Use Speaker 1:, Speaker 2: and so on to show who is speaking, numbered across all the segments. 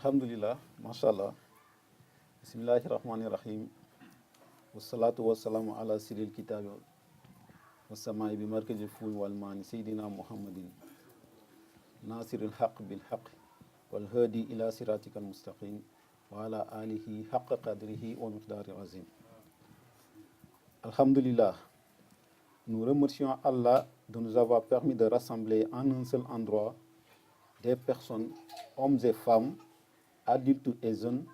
Speaker 1: Alhamdulillah, mashallah. Bismillahirrahmanirrahim. Wassalatu wassalamu ala siril kitab wassamai bi markaji ful wal mani sayyidina Muhammadin nasiril haqq bil haqq wal hadi ila siratikal mustaqim wa ala alihi haqqa qadrihi wa miqdari azim. Alhamdulillah, nous remercions Allah de nous avoir permis de rassembler en un seul endroit des personnes, hommes et femmes, adultes et jeunes,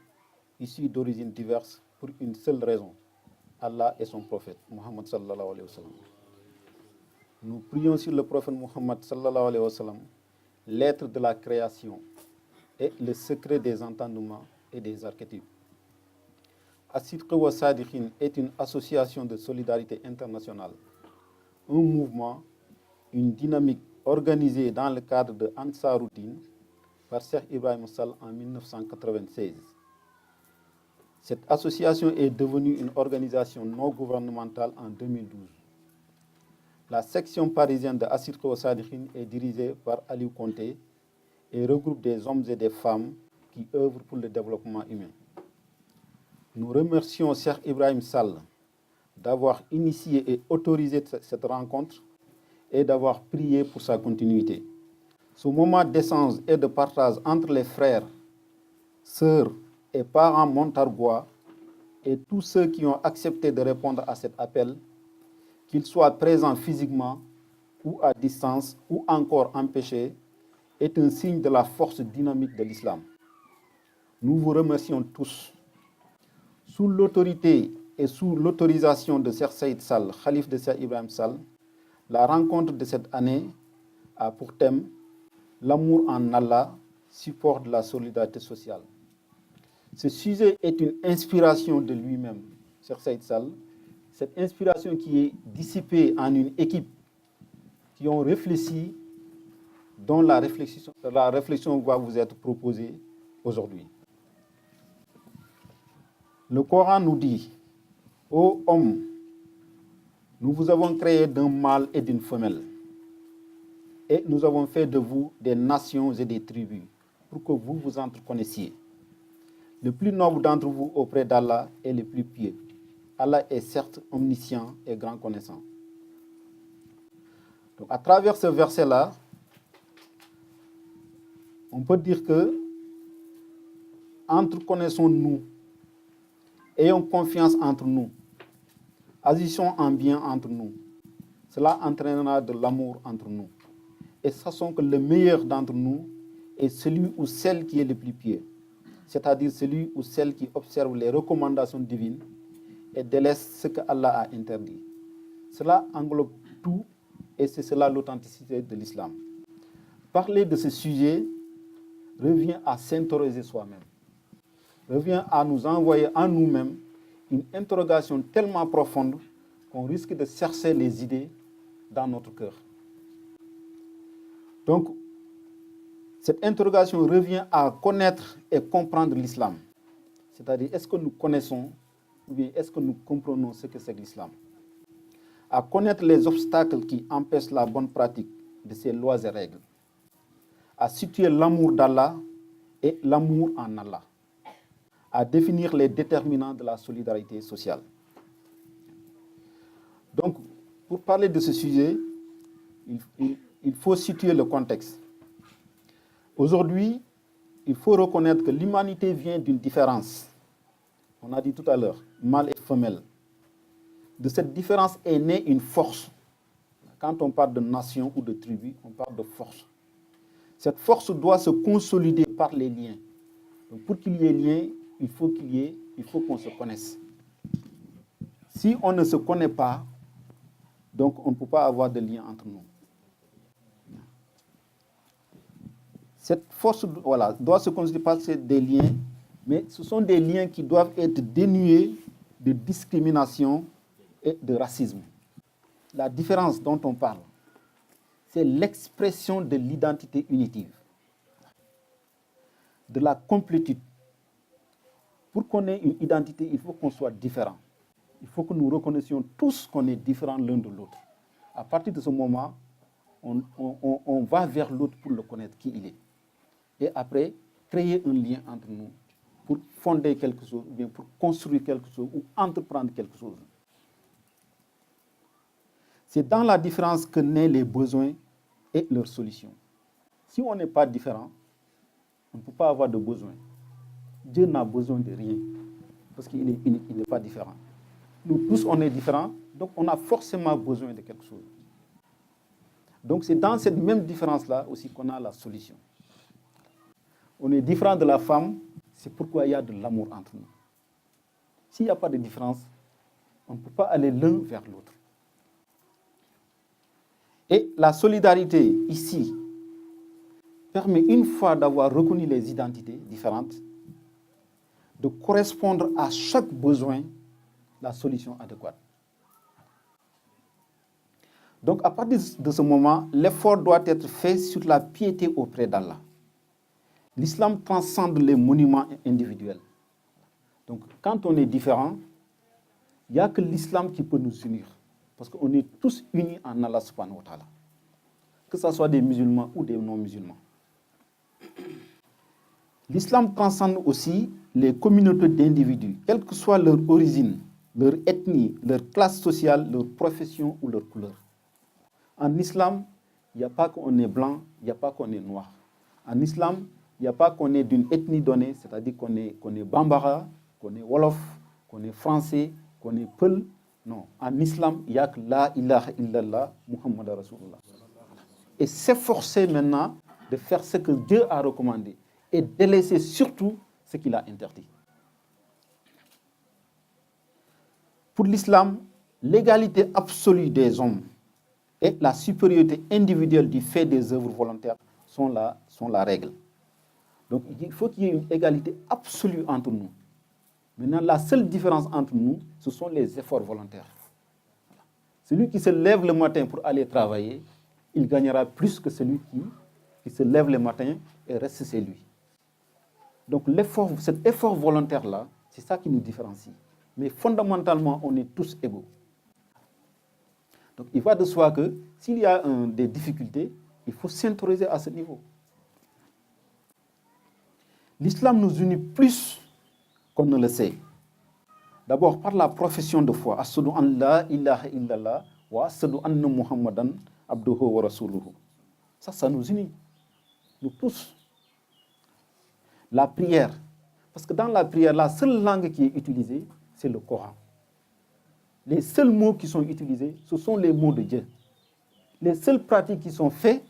Speaker 1: issus d'origines diverses pour une seule raison, Allah et son prophète, Muhammad sallallahu alayhi wa sallam. Nous prions sur le prophète Muhammad sallallahu alayhi wa sallam, l'être de la création et le secret des entendements et des archétypes. As-Sidq wa Sadiqin est une association de solidarité internationale, un mouvement, une dynamique organisée dans le cadre de Ansaruddin par Cheikh Ibrahim Sall en 1996. Cette association est devenue une organisation non gouvernementale en 2012. La section parisienne de As-Sidq wa Sadiqin est dirigée par Aliou Conté et regroupe des hommes et des femmes qui œuvrent pour le développement humain. Nous remercions Cheikh Ibrahim Sall d'avoir initié et autorisé cette rencontre et d'avoir prié pour sa continuité. Ce moment d'échange et de partage entre les frères, sœurs et parents montargois et tous ceux qui ont accepté de répondre à cet appel, qu'ils soient présents physiquement ou à distance ou encore empêchés, est un signe de la force dynamique de l'islam. Nous vous remercions tous. Sous l'autorité et sous l'autorisation de Cheikh Saïd Sall, Khalif de Cheikh Ibrahim Sall, la rencontre de cette année a pour thème l'amour en Allah, support de la solidarité sociale. Ce sujet est une inspiration de lui-même, Cheikh Saïd Sall. Cette inspiration qui est dissipée en une équipe qui ont réfléchi, dont la réflexion va vous être proposée aujourd'hui. Le Coran nous dit, ô homme, nous vous avons créé d'un mâle et d'une femelle, et nous avons fait de vous des nations et des tribus, pour que vous vous entreconnaissiez. Le plus noble d'entre vous auprès d'Allah est le plus pieux. Allah est certes omniscient et grand connaissant. Donc, à travers ce verset-là, on peut dire que entreconnaissons-nous, ayons confiance entre nous, agissons en bien entre nous. Cela entraînera de l'amour entre nous. Et sachons que le meilleur d'entre nous est celui ou celle qui est le plus pieux, c'est-à-dire celui ou celle qui observe les recommandations divines et délaisse ce que Allah a interdit. Cela englobe tout et c'est cela l'authenticité de l'islam. Parler de ce sujet revient à s'interroger soi-même, revient à nous envoyer en nous-mêmes une interrogation tellement profonde qu'on risque de chercher les idées dans notre cœur. Donc, cette interrogation revient à connaître et comprendre l'islam. C'est-à-dire, est-ce que nous connaissons ou bien est-ce que nous comprenons ce que c'est que l'islam? À connaître les obstacles qui empêchent la bonne pratique de ces lois et règles. À situer l'amour d'Allah et l'amour en Allah. À définir les déterminants de la solidarité sociale. Donc, pour parler de ce sujet, il faut situer le contexte. Aujourd'hui, il faut reconnaître que l'humanité vient d'une différence. On a dit tout à l'heure, mâle et femelle. De cette différence est née une force. Quand on parle de nation ou de tribu, on parle de force. Cette force doit se consolider par les liens. Donc, pour qu'il y ait lien, il faut qu'on se connaisse. Si on ne se connaît pas, donc on ne peut pas avoir de lien entre nous. Cette force doit se constituer par des liens, mais ce sont des liens qui doivent être dénués de discrimination et de racisme. La différence dont on parle, c'est l'expression de l'identité unitive, de la complétude. Pour qu'on ait une identité, il faut qu'on soit différent. Il faut que nous reconnaissions tous qu'on est différents l'un de l'autre. À partir de ce moment, on va vers l'autre pour le connaître, qui il est. Et après, créer un lien entre nous, pour fonder quelque chose, ou bien pour construire quelque chose, ou entreprendre quelque chose. C'est dans la différence que naissent les besoins et leurs solutions. Si on n'est pas différent, on ne peut pas avoir de besoin. Dieu n'a besoin de rien, parce qu'il est unique, il n'est pas différent. Nous tous, on est différents, donc on a forcément besoin de quelque chose. Donc c'est dans cette même différence-là aussi qu'on a la solution. On est différent de la femme, c'est pourquoi il y a de l'amour entre nous. S'il n'y a pas de différence, on ne peut pas aller l'un vers l'autre. Et la solidarité, ici, permet, une fois d'avoir reconnu les identités différentes, de correspondre à chaque besoin la solution adéquate. Donc, à partir de ce moment, l'effort doit être fait sur la piété auprès d'Allah. L'islam transcende les monuments individuels. Donc, quand on est différent, il n'y a que l'islam qui peut nous unir. Parce qu'on est tous unis en Allah subhanahu wa ta'ala. Que ce soit des musulmans ou des non-musulmans. L'islam transcende aussi les communautés d'individus, quelle que soit leur origine, leur ethnie, leur classe sociale, leur profession ou leur couleur. En islam, il n'y a pas qu'on est blanc, il n'y a pas qu'on est noir. En islam, il n'y a pas qu'on est d'une ethnie donnée, c'est-à-dire qu'on est Bambara, qu'on est Wolof, qu'on est Français, qu'on est Peul. Non, en islam, il n'y a que la ilaha illallah, Muhammad Rasulullah. Et s'efforcer maintenant de faire ce que Dieu a recommandé et délaisser surtout ce qu'il a interdit. Pour l'islam, l'égalité absolue des hommes et la supériorité individuelle du fait des œuvres volontaires sont la règle. Donc il faut qu'il y ait une égalité absolue entre nous. Maintenant, la seule différence entre nous, ce sont les efforts volontaires. Celui qui se lève le matin pour aller travailler, il gagnera plus que celui qui se lève le matin et reste chez lui. Donc cet effort volontaire-là, c'est ça qui nous différencie. Mais fondamentalement, on est tous égaux. Donc il va de soi que s'il y a des difficultés, il faut s'interroger à ce niveau. L'islam nous unit plus qu'on ne le sait. D'abord par la profession de foi. Ashhadu an la ilaha illallah wa ashhadu anna Muhammadan abduhu wa rasuluhu. Ça nous unit. Nous tous. La prière. Parce que dans la prière, la seule langue qui est utilisée, c'est le Coran. Les seuls mots qui sont utilisés, ce sont les mots de Dieu. Les seules pratiques qui sont faites,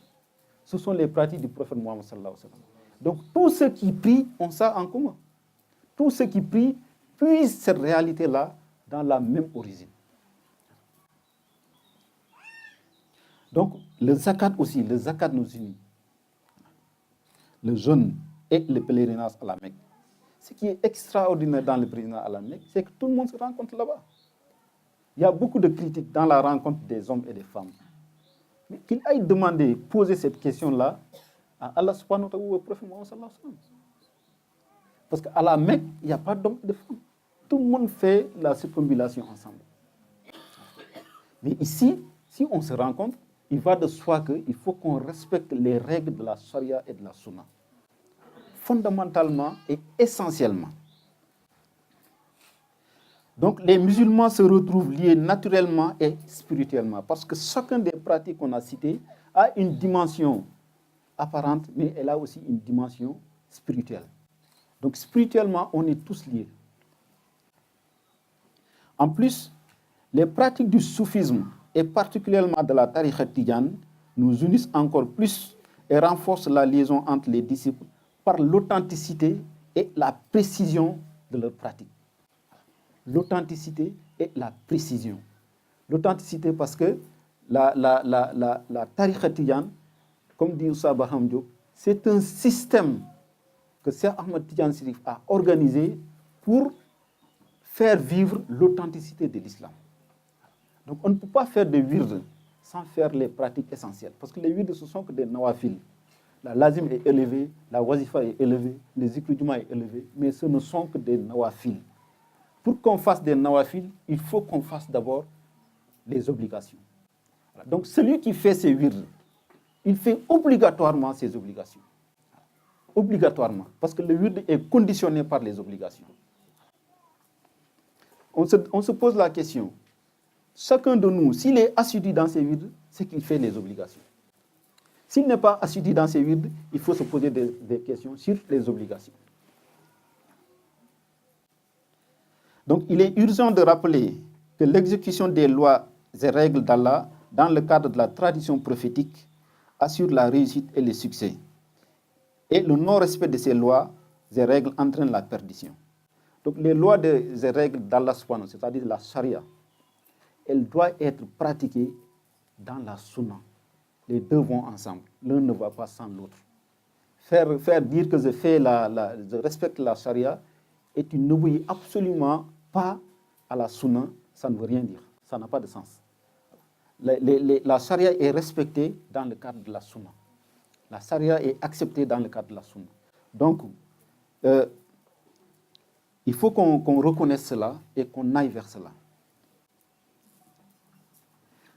Speaker 1: ce sont les pratiques du prophète Mohammed sallallahu alayhi wa sallam. Donc tous ceux qui prient ont ça en commun. Tous ceux qui prient puisent cette réalité-là dans la même origine. Donc le zakat aussi, le zakat nous unit. Le jeûne et le pèlerinage à la Mecque. Ce qui est extraordinaire dans le pèlerinage à la Mecque, c'est que tout le monde se rencontre là-bas. Il y a beaucoup de critiques dans la rencontre des hommes et des femmes. Mais qu'il aille demander, poser cette question-là à Allah subhanahu wa ta'ala ou au prophète Mohammed sallallahu alayhi wa sallam. Parce qu'à la Mecque, il n'y a pas d'hommes et de femmes. Tout le monde fait la circumambulation ensemble. Mais ici, si on se rencontre, il va de soi qu'il faut qu'on respecte les règles de la charia et de la sunna. Fondamentalement et essentiellement. Donc les musulmans se retrouvent liés naturellement et spirituellement parce que chacun des pratiques qu'on a citées a une dimension apparente, mais elle a aussi une dimension spirituelle. Donc spirituellement, on est tous liés. En plus, les pratiques du soufisme et particulièrement de la tariqa tidjane nous unissent encore plus et renforcent la liaison entre les disciples par l'authenticité et la précision de leurs pratiques. L'authenticité et la précision. L'authenticité parce que la tariqa tidjane, comme dit Oussa Baham Diop, c'est un système que Cheikh Ahmed Tidiane Chérif a organisé pour faire vivre l'authenticité de l'islam. Donc on ne peut pas faire des wirds sans faire les pratiques essentielles. Parce que les wirds, ce sont que des nawafil. La lazim est élevée, la wazifa est élevée, le zikr juma est élevé, mais ce ne sont que des nawafil. Pour qu'on fasse des nawafil, il faut qu'on fasse d'abord les obligations. Voilà. Donc celui qui fait ses wirds, il fait obligatoirement ses obligations. obligatoirement, parce que le wird est conditionné par les obligations. On se pose la question, chacun de nous, s'il est assidu dans ses wirds, c'est qu'il fait les obligations. S'il n'est pas assidu dans ses wirds, il faut se poser des questions sur les obligations. Donc, il est urgent de rappeler que l'exécution des lois et règles d'Allah dans le cadre de la tradition prophétique assure la réussite et le succès. Et le non-respect de ces lois et règles entraîne la perdition. Donc, les lois et règles d'Allah, c'est-à-dire la charia, elles doivent être pratiquées dans la sunna. Les deux vont ensemble. L'un ne va pas sans l'autre. Faire dire que je respecte la charia et tu n'obéis absolument pas à la sunna, ça ne veut rien dire. Ça n'a pas de sens. La charia est respectée dans le cadre de la sunna. La charia est acceptée dans le cadre de la sunna. Donc, il faut qu'on reconnaisse cela et qu'on aille vers cela.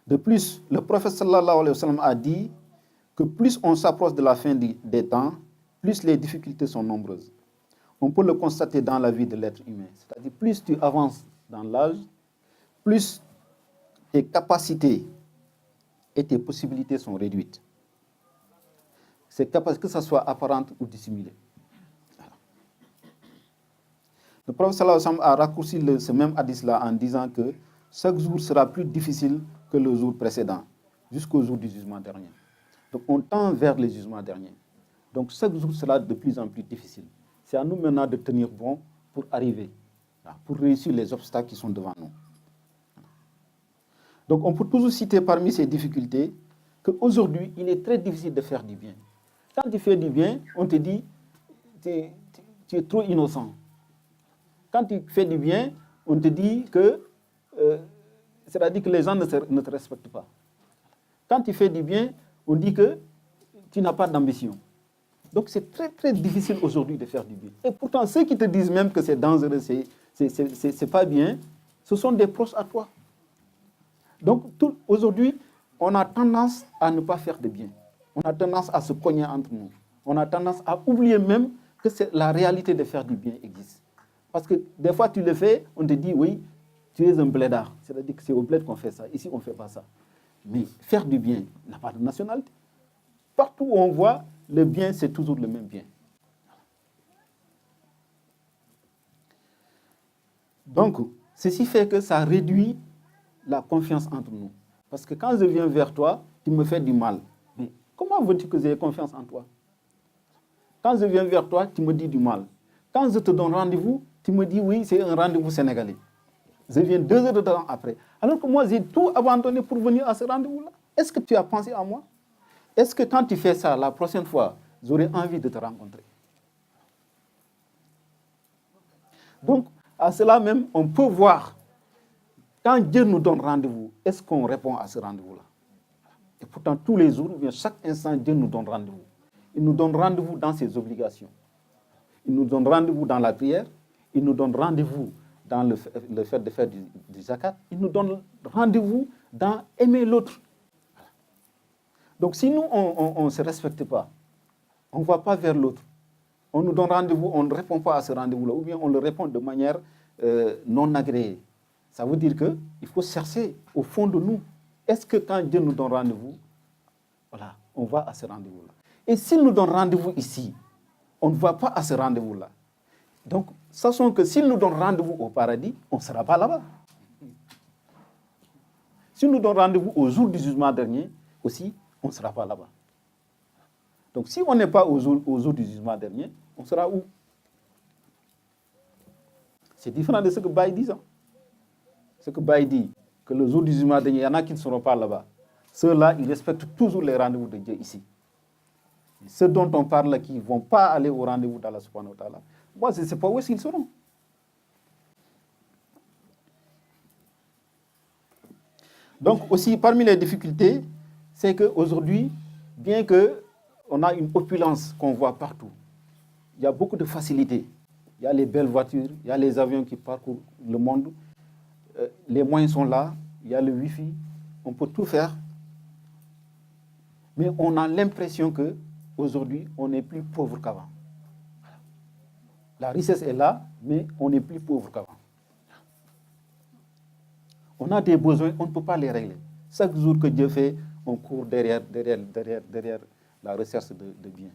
Speaker 1: De plus, le prophète sallallahu alayhi wa sallam a dit que plus on s'approche de la fin des temps, plus les difficultés sont nombreuses. On peut le constater dans la vie de l'être humain. C'est-à-dire, plus tu avances dans l'âge, plus tes capacités et tes possibilités sont réduites. Que ce soit apparente ou dissimulée. Le prophète sallallahu alayhi wa sallam a raccourci ce même hadith-là en disant que chaque jour sera plus difficile que le jour précédent, jusqu'au jour du jugement dernier. Donc on tend vers le jugement dernier. Donc chaque jour sera de plus en plus difficile. C'est à nous maintenant de tenir bon pour arriver, pour réussir les obstacles qui sont devant nous. Donc on peut toujours citer parmi ces difficultés qu'aujourd'hui, il est très difficile de faire du bien. Quand tu fais du bien, on te dit tu es trop innocent. Quand tu fais du bien, on te dit que c'est-à-dire que les gens ne te respectent pas. Quand tu fais du bien, on dit que tu n'as pas d'ambition. Donc c'est très très difficile aujourd'hui de faire du bien. Et pourtant, ceux qui te disent même que c'est dangereux, c'est pas bien, ce sont des proches à toi. Donc aujourd'hui, on a tendance à ne pas faire de bien. On a tendance à se cogner entre nous. On a tendance à oublier même que la réalité de faire du bien existe. Parce que des fois tu le fais, on te dit oui, tu es un blédard. C'est-à-dire que c'est au bled qu'on fait ça. Ici, on ne fait pas ça. Mais faire du bien n'a pas de nationalité. Partout où on voit, le bien, c'est toujours le même bien. Donc, ceci fait que ça réduit la confiance entre nous. Parce que quand je viens vers toi, tu me fais du mal. Mais comment veux-tu que j'ai confiance en toi? Quand je viens vers toi, tu me dis du mal. Quand je te donne rendez-vous, tu me dis oui, c'est un rendez-vous sénégalais. Je viens 2 heures de temps après. Alors que moi, j'ai tout abandonné pour venir à ce rendez-vous-là. Est-ce que tu as pensé à moi? Est-ce que quand tu fais ça, la prochaine fois, j'aurais envie de te rencontrer? Donc, à cela même, on peut voir, quand Dieu nous donne rendez-vous, est-ce qu'on répond à ce rendez-vous-là? Et pourtant, tous les jours, bien chaque instant, Dieu nous donne rendez-vous. Il nous donne rendez-vous dans ses obligations. Il nous donne rendez-vous dans la prière. Il nous donne rendez-vous dans le fait de faire du zakat. Il nous donne rendez-vous dans aimer l'autre. Donc si nous, on ne se respecte pas, on ne va pas vers l'autre, on nous donne rendez-vous, on ne répond pas à ce rendez-vous-là, ou bien on le répond de manière non agréée. Ça veut dire qu'il faut chercher au fond de nous. Est-ce que quand Dieu nous donne rendez-vous, voilà, on va à ce rendez-vous-là? Et s'il nous donne rendez-vous ici, on ne va pas à ce rendez-vous-là. Donc, sachons que s'il nous donne rendez-vous au paradis, on ne sera pas là-bas. S'il nous donne rendez-vous au jour du jugement dernier, aussi, on ne sera pas là-bas. Donc, si on n'est pas au jour du jugement dernier, on sera où? C'est différent de ce que Baye dit. Ce que Baye dit, que le jour du jugement dernier, il y en a qui ne seront pas là-bas. Ceux-là, ils respectent toujours les rendez-vous de Dieu ici. Ceux dont on parle qui ne vont pas aller au rendez-vous d'Allah subhanahu wa ta'ala, moi, je ne sais pas où est-ce qu'ils seront. Donc, aussi, parmi les difficultés, c'est qu'aujourd'hui, bien qu'on a une opulence qu'on voit partout, il y a beaucoup de facilités. Il y a les belles voitures, il y a les avions qui parcourent le monde, les moyens sont là, il y a le Wi-Fi, on peut tout faire. Mais on a l'impression qu'aujourd'hui, on est plus pauvre qu'avant. La richesse est là, mais on est plus pauvre qu'avant. On a des besoins, on ne peut pas les régler. Chaque jour que Dieu fait, on court derrière la recherche de biens.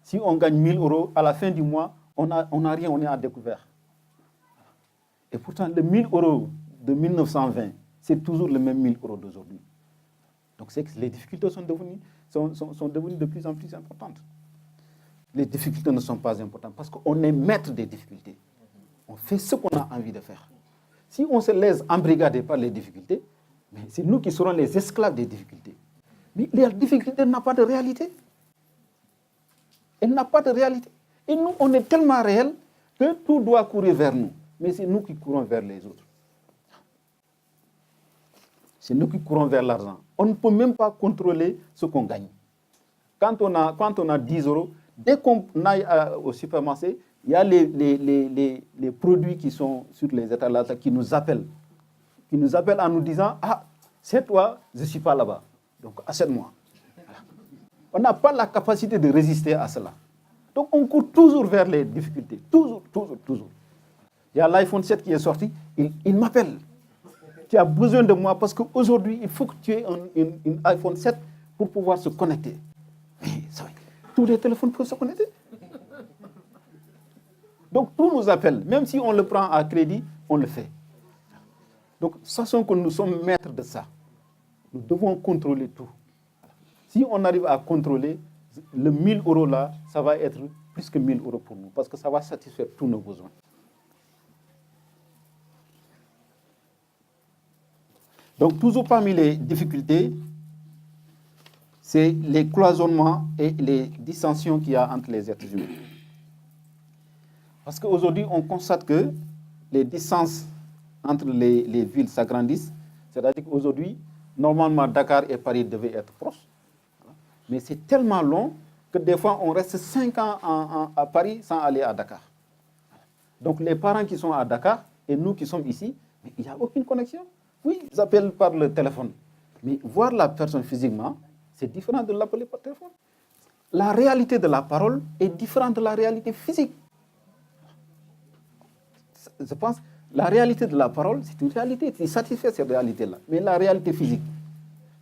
Speaker 1: Si on gagne 1000 euros, à la fin du mois, on n'a rien, on est à découvert. Et pourtant, le 1000 euros de 1920, c'est toujours le même 1000 euros d'aujourd'hui. Donc, c'est que les difficultés sont devenues de plus en plus importantes. Les difficultés ne sont pas importantes parce qu'on est maître des difficultés. On fait ce qu'on a envie de faire. Si on se laisse embrigader par les difficultés, mais c'est nous qui serons les esclaves des difficultés. Mais la difficulté n'a pas de réalité. Elle n'a pas de réalité. Et nous, on est tellement réel que tout doit courir vers nous. Mais c'est nous qui courons vers les autres. C'est nous qui courons vers l'argent. On ne peut même pas contrôler ce qu'on gagne. Quand on a 10 euros, dès qu'on aille au supermarché, il y a les produits qui sont sur les étalages qui nous appellent en nous disant « Ah, c'est toi, je ne suis pas là-bas. Donc, achète-moi. » On n'a pas la capacité de résister à cela. Donc, on court toujours vers les difficultés. Toujours. Il y a l'iPhone 7 qui est sorti, il m'appelle. Tu as besoin de moi parce qu'aujourd'hui, il faut que tu aies un iPhone 7 pour pouvoir se connecter. Mais tous les téléphones peuvent se connecter. Donc, tout nous appelle. Même si on le prend à crédit, on le fait. Donc, sachant que nous sommes maîtres de ça, nous devons contrôler tout. Si on arrive à contrôler, le 1000 euros là, ça va être plus que 1000 euros pour nous, parce que ça va satisfaire tous nos besoins. Donc, toujours parmi les difficultés, c'est les cloisonnements et les dissensions qu'il y a entre les êtres humains. Parce qu'aujourd'hui, on constate que les distances entre les villes s'agrandissent. C'est-à-dire qu'aujourd'hui, normalement, Dakar et Paris devaient être proches. Mais c'est tellement long que des fois, on reste 5 ans à Paris sans aller à Dakar. Donc, les parents qui sont à Dakar et nous qui sommes ici, mais il n'y a aucune connexion. Oui, ils appellent par le téléphone. Mais voir la personne physiquement, c'est différent de l'appeler par téléphone. La réalité de la parole est différente de la réalité physique. Je pense que la réalité de la parole, c'est une réalité qui satisfait cette réalité-là. Mais la réalité physique,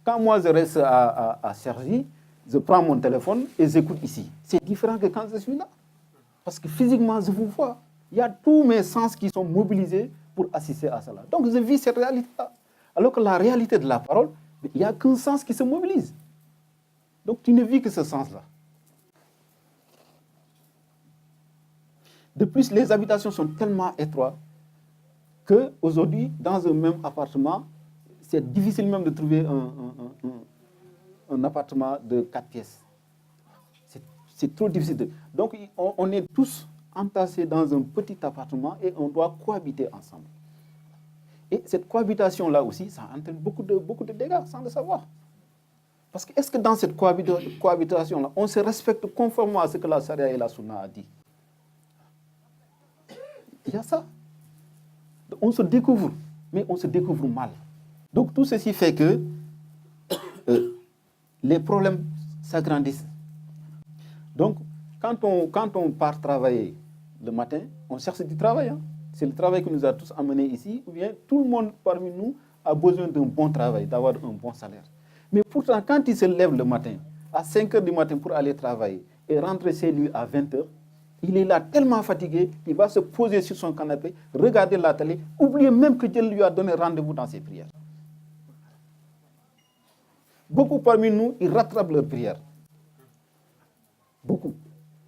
Speaker 1: quand moi je reste à Cergy, je prends mon téléphone et j'écoute ici. C'est différent que quand je suis là. Parce que physiquement, je vous vois. Il y a tous mes sens qui sont mobilisés pour assister à cela. Donc je vis cette réalité-là. Alors que la réalité de la parole, il n'y a qu'un sens qui se mobilise. Donc tu ne vis que ce sens-là. De plus, les habitations sont tellement étroites qu'aujourd'hui, dans un même appartement, c'est difficile même de trouver un appartement de 4 pièces. C'est trop difficile. Donc, on est tous entassés dans un petit appartement et on doit cohabiter ensemble. Et cette cohabitation-là aussi, ça entraîne beaucoup de dégâts sans le savoir. Parce que est-ce que dans cette cohabitation-là, on se respecte conformément à ce que la Sharia et la Sunna a dit? Il y a ça. On se découvre, mais on se découvre mal. Donc tout ceci fait que les problèmes s'agrandissent. Donc quand on part travailler le matin, on cherche du travail. Hein. C'est le travail qui nous a tous amenés ici, ou bien tout le monde parmi nous a besoin d'un bon travail, d'avoir un bon salaire. Mais pourtant, quand il se lève le matin, à 5 heures du matin pour aller travailler et rentrer chez lui à 20 heures, il est là tellement fatigué, il va se poser sur son canapé, regarder la télé, oublier même que Dieu lui a donné rendez-vous dans ses prières. Beaucoup parmi nous, ils rattrapent leurs prières. Beaucoup.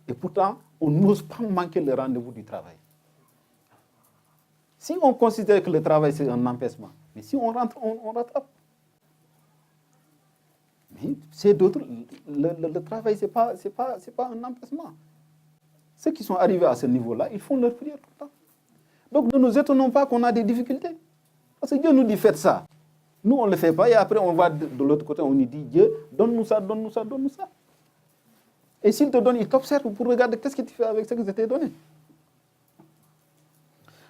Speaker 1: Et pourtant, on n'ose pas manquer le rendez-vous du travail. Si on considère que le travail c'est un empêchement, mais si on rentre, on rattrape. Mais c'est d'autres, le travail c'est pas un empêchement. Ceux qui sont arrivés à ce niveau-là, ils font leur prière tout le temps. Donc ne nous étonnons pas qu'on a des difficultés. Parce que Dieu nous dit faites ça. Nous on ne le fait pas et après on va de l'autre côté, on nous dit Dieu, donne-nous ça, donne-nous ça, donne-nous ça. Et s'il te donne, il t'observe pour regarder qu'est-ce que tu fais avec ce que je t'ai donné.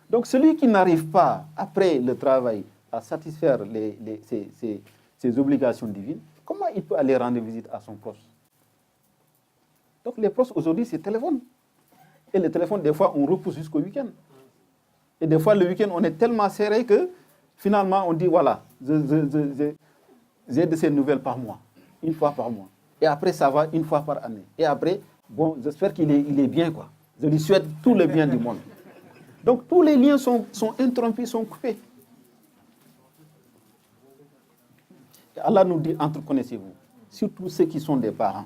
Speaker 1: Donc celui qui n'arrive pas, après le travail, à satisfaire ses obligations divines, comment il peut aller rendre visite à son proche? Donc les proches aujourd'hui, c'est téléphone. Et le téléphone, des fois, on repousse jusqu'au week-end. Et des fois, le week-end, on est tellement serré que finalement, on dit, voilà, j'ai de ces nouvelles par mois, une fois par mois. Et après, ça va une fois par année. Et après, bon, j'espère qu'il est bien, quoi. Je lui souhaite tout le bien du monde. Donc, tous les liens sont interrompus, sont coupés. Et Allah nous dit, entreconnaissez-vous, surtout ceux qui sont des parents.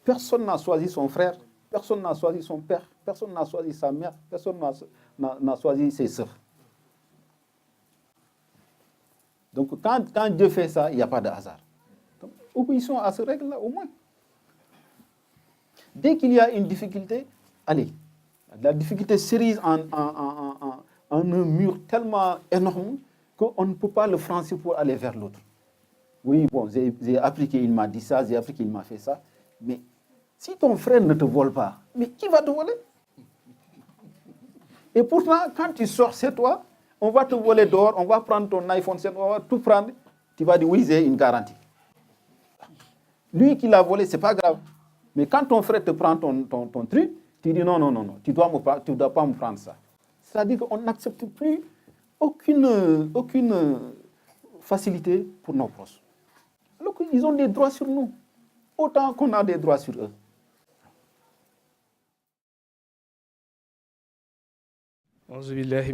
Speaker 1: Personne n'a choisi son frère, personne n'a choisi son père, personne n'a choisi sa mère, personne n'a choisi ses sœurs. Donc, quand Dieu fait ça, il n'y a pas de hasard. Donc, obéissons à ces règles-là, au moins. Dès qu'il y a une difficulté, allez, la difficulté s'érige en un mur tellement énorme qu'on ne peut pas le franchir pour aller vers l'autre. Oui, bon, j'ai appris qu'il m'a dit ça, j'ai appris qu'il m'a fait ça, mais si ton frère ne te vole pas, mais qui va te voler? Et pourtant, quand tu sors chez toi, on va te voler dehors, on va prendre ton iPhone 7, on va tout prendre, tu vas dire oui, j'ai une garantie. Lui qui l'a volé, ce n'est pas grave. Mais quand ton frère te prend ton truc, tu dis non, tu ne dois pas me prendre ça. C'est-à-dire qu'on n'accepte plus aucune facilité pour nos proches. Alors qu'ils ont des droits sur nous, autant qu'on a des droits sur eux.
Speaker 2: Auzu billahi